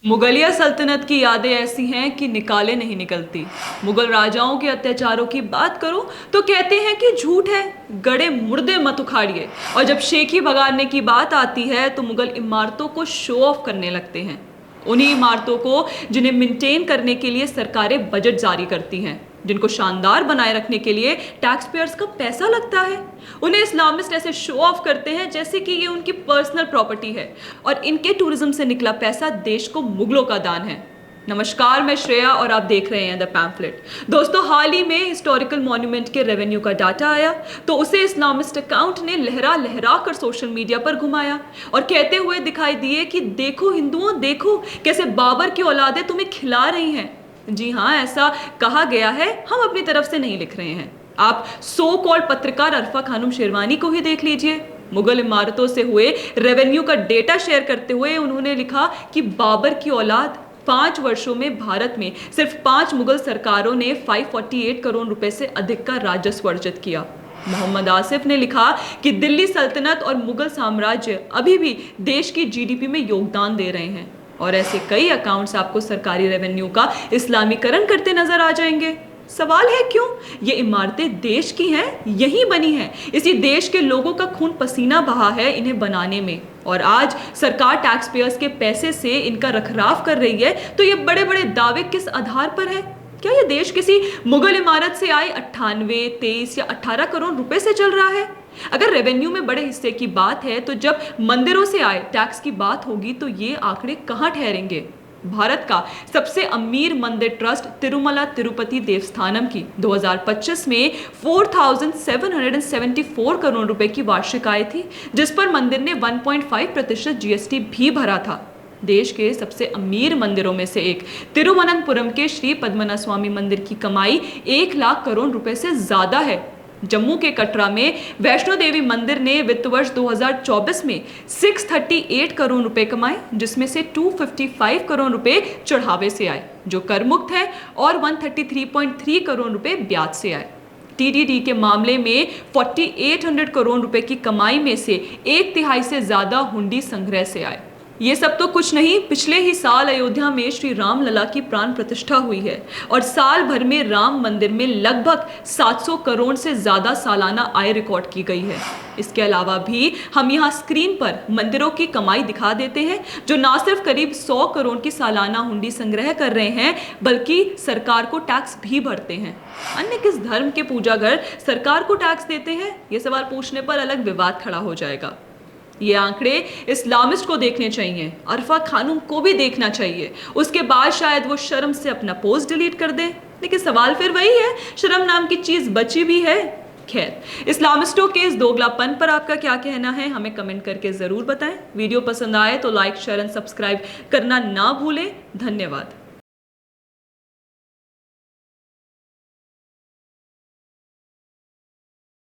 मुगलिया सल्तनत की यादें ऐसी हैं कि निकाले नहीं निकलती। मुगल राजाओं के अत्याचारों की बात करो तो कहते हैं कि झूठ है, गड़े मुर्दे मत उखाड़िए। और जब शेखी भगाड़ने की बात आती है तो मुगल इमारतों को शो ऑफ करने लगते हैं। उन्हीं इमारतों को जिन्हें मेंटेन करने के लिए सरकारें बजट जारी करती हैं, जिनको शानदार बनाए रखने के लिए टैक्स पेयर्स का पैसा लगता है। उन्हें इस्लामिस्ट ऐसे शो ऑफ करते हैं जैसे कि ये उनकी पर्सनल प्रॉपर्टी है और इनके टूरिज्म से निकला पैसा देश को मुगलों का दान है। नमस्कार, मैं श्रेया और आप देख रहे हैं द पैम्फलेट। दोस्तों, हाल ही में हिस्टोरिकल मॉन्यूमेंट के रेवेन्यू का डाटा आया तो उसे इस्लामिस्ट अकाउंट ने लहरा लहरा कर सोशल मीडिया पर घुमाया और कहते हुए दिखाई दिए कि देखो हिंदुओं, देखो कैसे बाबर की औलादें तुम्हें खिला रही हैं। जी हाँ, ऐसा कहा गया है, हम अपनी तरफ से नहीं लिख रहे हैं। आप सो कॉल्ड पत्रकार अरफा खानुम शेरवानी को ही देख लीजिए। मुगल इमारतों से हुए रेवेन्यू का डेटा शेयर करते हुए उन्होंने लिखा कि बाबर की औलाद 5 वर्षों में भारत में सिर्फ 5 मुगल सरकारों ने 548 करोड़ रुपए से अधिक का राजस्व अर्जित किया। मोहम्मद आसिफ ने लिखा कि दिल्ली सल्तनत और मुगल साम्राज्य अभी भी देश की जीडीपी में योगदान दे रहे हैं। और ऐसे कई अकाउंट्स आपको सरकारी रेवेन्यू का इस्लामीकरण करते नजर आ जाएंगे। सवाल है क्यों? ये इमारतें देश की हैं, यहीं बनी हैं, इसी देश के लोगों का खून पसीना बहा है इन्हें बनाने में। और आज सरकार टैक्स पेयर्स के पैसे से इनका रखरखाव कर रही है, तो ये बड़े बड़े दावे किस आधार पर है? क्या ये देश किसी मुगल इमारत से आए 98, 23 या 18 करोड़ रुपए से चल रहा है? अगर रेवेन्यू में बड़े हिस्से की बात है तो जब मंदिरों से आए टैक्स की बात होगी तो ये आंकड़े कहां ठहरेंगे? भारत का सबसे अमीर मंदिर ट्रस्ट तिरुमला तिरुपति देवस्थानम की 2025 में 4774 करोड़ रुपए की वार्षिक आय थी, जिस पर मंदिर ने 1.5% जीएसटी भी भरा था। देश के सबसे अमीर मंदिरों में से एक तिरुवनंतपुरम के श्री पद्मनाभस्वामी मंदिर की कमाई 1 लाख करोड़ रुपए से ज्यादा है। जम्मू के कटरा में वैष्णो देवी मंदिर ने वित्त वर्ष 2024 में 638 करोड़ रुपए कमाए, जिसमें से 255 करोड़ रुपए चढ़ावे से आए जो कर मुक्त है और 133.3 करोड़ रुपए ब्याज से आए। टीडीडी के मामले में 4800 करोड़ रुपए की कमाई में से 1/3 से ज्यादा हुंडी संग्रह से आए। ये सब तो कुछ नहीं, पिछले ही साल अयोध्या में श्री राम लला की प्राण प्रतिष्ठा हुई है और साल भर में राम मंदिर में लगभग 700 करोड़ से ज्यादा सालाना आय रिकॉर्ड की गई है। इसके अलावा भी हम यहाँ स्क्रीन पर मंदिरों की कमाई दिखा देते हैं, जो ना सिर्फ करीब 100 करोड़ की सालाना हुंडी संग्रह कर रहे हैं बल्कि सरकार को टैक्स भी भरते हैं। अन्य किस धर्म के पूजा घर सरकार को टैक्स देते हैं? ये सवाल पूछने पर अलग विवाद खड़ा हो जाएगा। ये आंकड़े इस्लामिस्ट को देखने चाहिए, अरफा खानुम को भी देखना चाहिए। उसके बाद शायद वो शर्म से अपना पोस्ट डिलीट कर दें। लेकिन सवाल फिर वही है, शर्म नाम की चीज बची भी है? खैर, इस्लामिस्टों के इस दोगलापन पर आपका क्या कहना है, हमें कमेंट करके जरूर बताएं। वीडियो पसंद आए तो लाइक, शेयर एंड सब्सक्राइब करना ना भूलें। धन्यवाद।